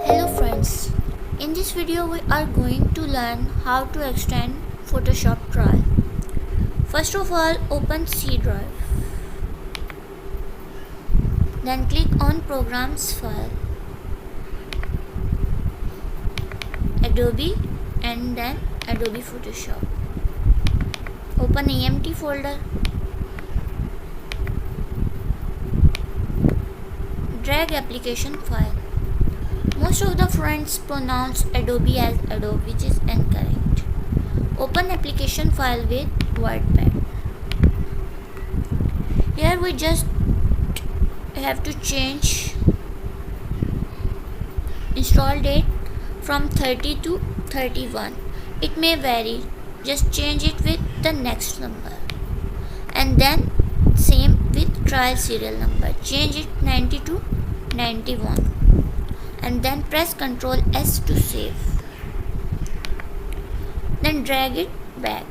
Hello friends, in this video we are going to learn how to extend Photoshop trial. First of all, open C drive. Then click on Programs file, Adobe and then Adobe Photoshop. Open AMT folder. Drag application file. Most of the friends pronounce Adobe as Adobe, which is incorrect. Open application file with WordPad. Here we just have to change install date from 30 to 31. It may vary. Just change it with the next number. And then same with trial serial number. Change it 90 to 91. And then press Ctrl S to save. Then drag it back.